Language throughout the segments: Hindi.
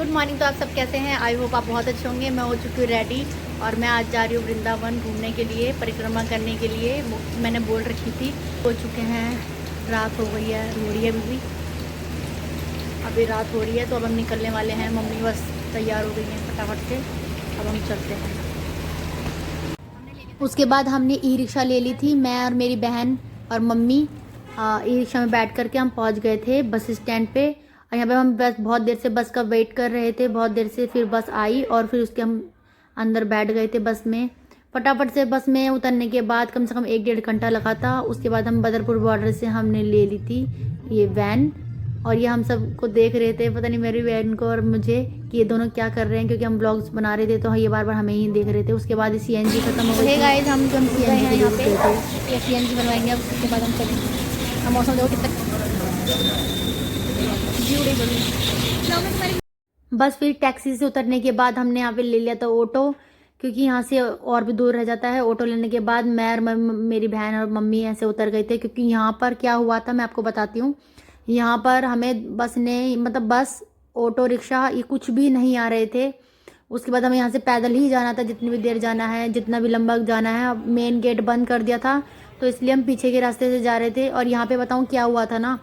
Good morning. तो आप सब कैसे हैं? आई होप आप बहुत अच्छे होंगे। मैं हो चुकी हूँ रेडी और मैं आज जा रही हूँ वृंदावन घूमने के लिए, परिक्रमा करने के लिए। मैंने बोल रखी थी। हो चुके हैं, रात हो गई है, हो रही है अभी रात हो रही है। तो अब हम निकलने वाले हैं। मम्मी बस तैयार हो गई हैं फटाफट से। अब हम चलते हैं। उसके बाद हमने ई रिक्शा ले ली थी, मैं और मेरी बहन और मम्मी। ई रिक्शा में बैठ करके हम पहुंच गए थे बस स्टैंड पे। और यहाँ पे हम बस बहुत देर से बस का वेट कर रहे थे, बहुत देर से। फिर बस आई और फिर उसके हम अंदर बैठ गए थे बस में। फटाफट से बस में उतरने के बाद कम से कम 1-1.5 घंटा लगा था। उसके बाद हम बदरपुर बॉर्डर से हमने ले ली थी ये वैन। और ये हम सबको देख रहे थे, पता नहीं मेरी बहन को और मुझे, कि ये दोनों क्या कर रहे हैं, क्योंकि हम ब्लॉग्स बना रहे थे तो ये बार बार हमें ही देख रहे थे। उसके बाद सीएनजी खत्म हो गई। गाइस, हम जब गए हैं यहाँ पे, ये सीएनजी बनवाएंगे। अब उसके बाद हम चलेंगे। हम मौसम देखो कितना बस। फिर टैक्सी से उतरने के बाद हमने यहाँ पे ले लिया था ऑटो, क्योंकि यहाँ से और भी दूर रह जाता है। ऑटो लेने के बाद मैं और मेरी बहन और मम्मी ऐसे उतर गए थे, क्योंकि यहाँ पर क्या हुआ था मैं आपको बताती हूँ। यहाँ पर हमें बस ने, मतलब बस, ऑटो रिक्शा, ये कुछ भी नहीं आ रहे थे। उसके बाद हमें यहाँ से पैदल ही जाना था, जितनी भी देर जाना है, जितना भी लंबा जाना है। अब मेन गेट बंद कर दिया था, तो इसलिए हम पीछे के रास्ते से जा रहे थे। और यहाँ पे बताऊँ क्या हुआ था ना,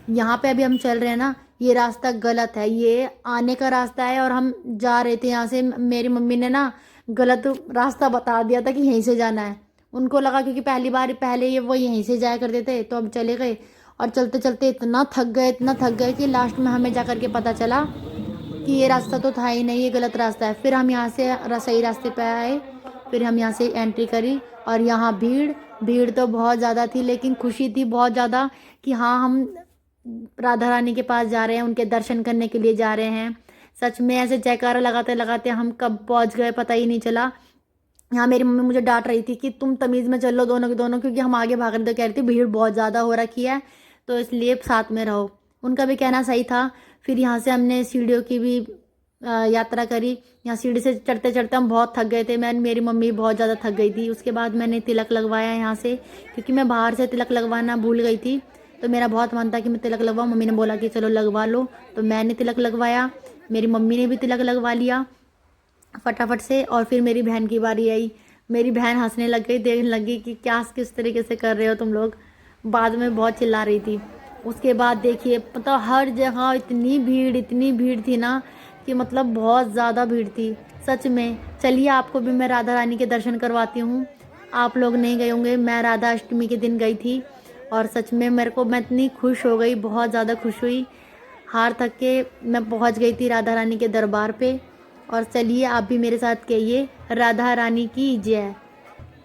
यहाँ पे अभी हम चल रहे हैं ना, ये रास्ता गलत है। ये आने का रास्ता है और हम जा रहे थे यहाँ से। मेरी मम्मी ने ना गलत रास्ता बता दिया था कि यहीं से जाना है। उनको लगा, क्योंकि पहली बार पहले ये वो यहीं से जाया करते थे, तो अब चले गए। और चलते चलते इतना थक गए, इतना थक गए कि लास्ट में हमें जा करके पता चला कि ये रास्ता तो था ही नहीं, ये गलत रास्ता है। फिर हम यहाँ से सही रास्ते पे आए। फिर हम यहाँ से एंट्री करी और यहाँ भीड़ भीड़ तो बहुत ज़्यादा थी, लेकिन खुशी थी बहुत ज़्यादा कि हाँ, हम राधा रानी के पास जा रहे हैं, उनके दर्शन करने के लिए जा रहे हैं। सच में ऐसे जयकारा लगाते लगाते हम कब पहुँच गए पता ही नहीं चला। यहाँ मेरी मम्मी मुझे डांट रही थी कि तुम तमीज़ में चल लो दोनों के दोनों, क्योंकि हम आगे भाग रहे थे। कह रही थी भीड़ बहुत ज़्यादा हो रखी है, तो इसलिए साथ में रहो। उनका भी कहना सही था। फिर यहाँ से हमने सीढ़ियों की भी यात्रा करी। यहाँ सीढ़ी से चढ़ते चढ़ते हम बहुत थक गए थे। मेरी मम्मी बहुत ज़्यादा थक गई थी। उसके बाद मैंने तिलक लगवाया यहाँ से, क्योंकि मैं बाहर से तिलक लगवाना भूल गई थी। तो मेरा बहुत मन था कि मैं तिलक लगवाऊँ। मम्मी ने बोला कि चलो लगवा लो, तो मैंने तिलक लगवाया। मेरी मम्मी ने भी तिलक लगवा लिया फटाफट से। और फिर मेरी बहन की बारी आई। मेरी बहन हंसने लग गई, देखने लगी कि क्या किस तरीके से कर रहे हो तुम लोग। बाद में बहुत चिल्ला रही थी। उसके बाद देखिए, मतलब हर जगह इतनी भीड़ थी ना, कि मतलब बहुत ज़्यादा भीड़ थी सच में। चलिए आपको भी मैं राधा रानी के दर्शन करवाती हूँ। आप लोग नहीं गए होंगे, मैं राधा अष्टमी के दिन गई थी। और सच में मैं इतनी खुश हो गई, बहुत ज़्यादा खुश हुई। हार थक के मैं पहुँच गई थी राधा रानी के दरबार पे। और चलिए आप भी मेरे साथ कहिए राधा रानी की जय।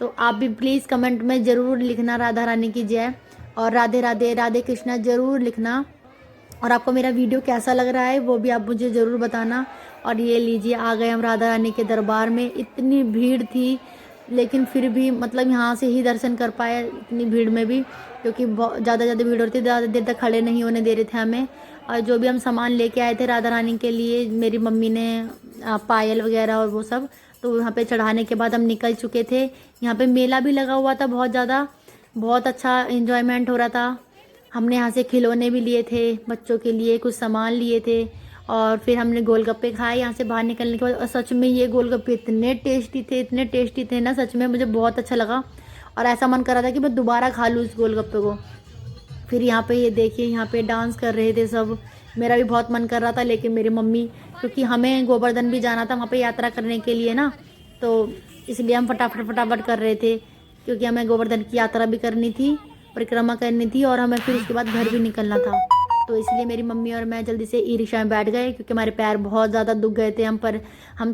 तो आप भी प्लीज़ कमेंट में ज़रूर लिखना राधा रानी की जय, और राधे राधे राधे कृष्णा ज़रूर लिखना। और आपको मेरा वीडियो कैसा लग रहा है वो भी आप मुझे ज़रूर बताना। और ये लीजिए, आ गए हम राधा रानी के दरबार में। इतनी भीड़ थी, लेकिन फिर भी मतलब यहाँ से ही दर्शन कर पाए इतनी भीड़ में भी, क्योंकि बहुत ज़्यादा भीड़ होती थी। ज़्यादा देर तक खड़े नहीं होने दे रहे थे हमें। और जो भी हम सामान लेके आए थे राधा रानी के लिए, मेरी मम्मी ने पायल वगैरह और वो सब, तो यहाँ पे चढ़ाने के बाद हम निकल चुके थे। यहाँ पे मेला भी लगा हुआ था बहुत ज़्यादा, बहुत अच्छा एंजॉयमेंट हो रहा था। हमने यहाँ से खिलौने भी लिए थे बच्चों के लिए, कुछ सामान लिए थे। और फिर हमने गोलगप्पे खाए यहाँ से बाहर निकलने के बाद। और सच में ये गोलगप्पे इतने टेस्टी थे ना, सच में मुझे बहुत अच्छा लगा। और ऐसा मन कर रहा था कि मैं दोबारा खा लूँ इस गोलगप्पे को। फिर यहाँ पे ये देखिए, यहाँ पे डांस कर रहे थे सब। मेरा भी बहुत मन कर रहा था, लेकिन मेरी मम्मी, क्योंकि हमें गोवर्धन भी जाना था वहाँ पे यात्रा करने के लिए ना, तो इसलिए हम फटाफट कर रहे थे, क्योंकि हमें गोवर्धन की यात्रा भी करनी थी, परिक्रमा करनी थी, और हमें फिर उसके बाद घर भी निकलना था। तो इसलिए मेरी मम्मी और मैं जल्दी से ई रिक्शा में बैठ गए, क्योंकि हमारे पैर बहुत ज़्यादा दुख गए थे हम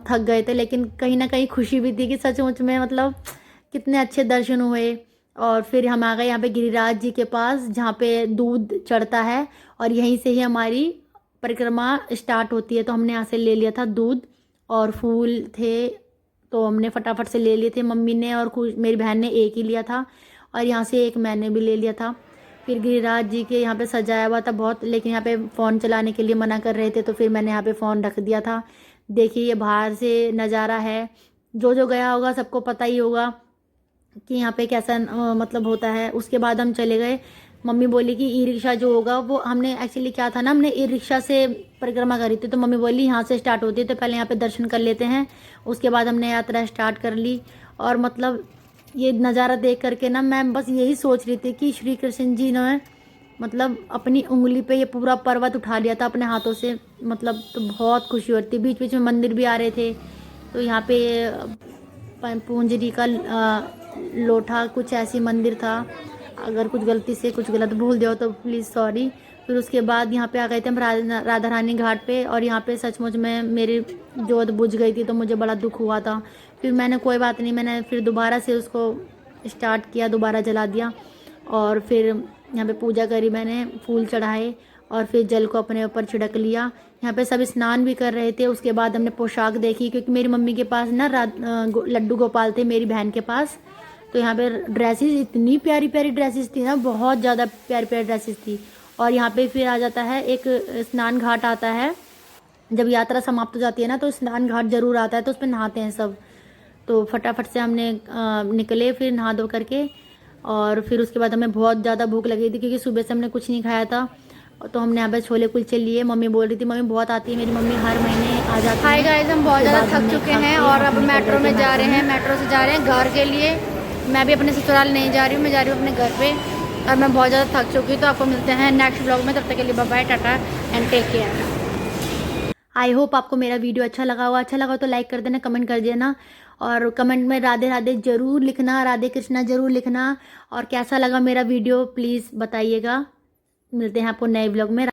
थक गए थे। लेकिन कहीं ना कहीं खुशी भी थी कि सचमुच में मतलब कितने अच्छे दर्शन हुए। और फिर हम आ गए यहाँ पे गिरिराज जी के पास, जहाँ पे दूध चढ़ता है, और यहीं से ही हमारी परिक्रमा स्टार्ट होती है। तो हमने यहाँ से ले लिया था दूध, और फूल थे, तो हमने फटाफट से ले लिए थे। मम्मी ने और मेरी बहन ने एक ही लिया था, और यहाँ से एक मैंने भी ले लिया था। फिर गिरिराज जी के यहाँ पे सजाया हुआ था बहुत, लेकिन यहाँ पे फ़ोन चलाने के लिए मना कर रहे थे, तो फिर मैंने यहाँ पे फ़ोन रख दिया था। देखिए ये बाहर से नज़ारा है, जो गया होगा सबको पता ही होगा कि यहाँ पे कैसा मतलब होता है। उसके बाद हम चले गए मम्मी बोली कि ई रिक्शा जो होगा वो, हमने एक्चुअली क्या था ना, हमने ई रिक्शा से परिक्रमा करी थी, तो मम्मी बोली यहाँ से स्टार्ट होती है तो पहले यहाँ पे दर्शन कर लेते हैं, उसके बाद हमने यात्रा स्टार्ट कर ली। और मतलब ये नज़ारा देख करके ना मैं बस यही सोच रही थी कि श्री कृष्ण जी ने मतलब अपनी उंगली पे ये पूरा पर्वत उठा लिया था अपने हाथों से, मतलब तो बहुत खुशी होती थी। बीच बीच में मंदिर भी आ रहे थे, तो यहाँ पे पूंजरी का लोठा कुछ ऐसी मंदिर था, अगर कुछ गलती से कुछ गलत भूल जाओ तो प्लीज़ सॉरी। फिर उसके बाद यहाँ पे आ गए थे हम राधा रानी घाट पे, और यहाँ पे सचमुच में मेरी जोत बुझ गई थी, तो मुझे बड़ा दुख हुआ था। फिर मैंने कोई बात नहीं, मैंने फिर दोबारा से उसको स्टार्ट किया, दोबारा जला दिया, और फिर यहाँ पे पूजा करी मैंने, फूल चढ़ाए और फिर जल को अपने ऊपर छिड़क लिया। यहाँ पे सब स्नान भी कर रहे थे। उसके बाद हमने पोशाक देखी, क्योंकि मेरी मम्मी के पास ना लड्डू गोपाल थे मेरी बहन के पास, तो यहाँ पे ड्रेसेस इतनी प्यारी प्यारी ड्रेसेस थी ना, बहुत ज़्यादा प्यारी प्यारी ड्रेसेस थी। और यहाँ पे फिर आ जाता है एक स्नान घाट आता है, जब यात्रा समाप्त हो जाती है ना तो स्नान घाट जरूर आता है, तो उस पर नहाते हैं सब। तो फटाफट से हमने निकले फिर नहा धो करके, और फिर उसके बाद हमें बहुत ज़्यादा भूख लगी थी क्योंकि सुबह से हमने कुछ नहीं खाया था। तो हमने यहाँ पे छोले कुलचे लिए। मम्मी बोल रही थी, मम्मी बहुत आती है, मेरी मम्मी हर महीने आ जाती है। हाय गाइस, हम बहुत ज़्यादा थक चुके हैं और अब मेट्रो में जा रहे हैं, मेट्रो से जा रहे हैं घर के लिए। मैं भी अपने ससुराल नहीं जा रही हूँ, मैं जा रही हूँ अपने घर पे, और मैं बहुत ज़्यादा थक चुकी हूँ। तो आपको मिलते हैं नेक्स्ट ब्लॉग में, तब तक के लिए bye bye, tata and take care. I hope आपको मेरा वीडियो अच्छा लगा होगा। अच्छा लगा तो लाइक कर देना, कमेंट कर देना, और कमेंट में राधे राधे जरूर लिखना, राधे कृष्णा जरूर लिखना, और कैसा लगा मेरा वीडियो प्लीज़ बताइएगा। मिलते हैं आपको नए ब्लॉग में।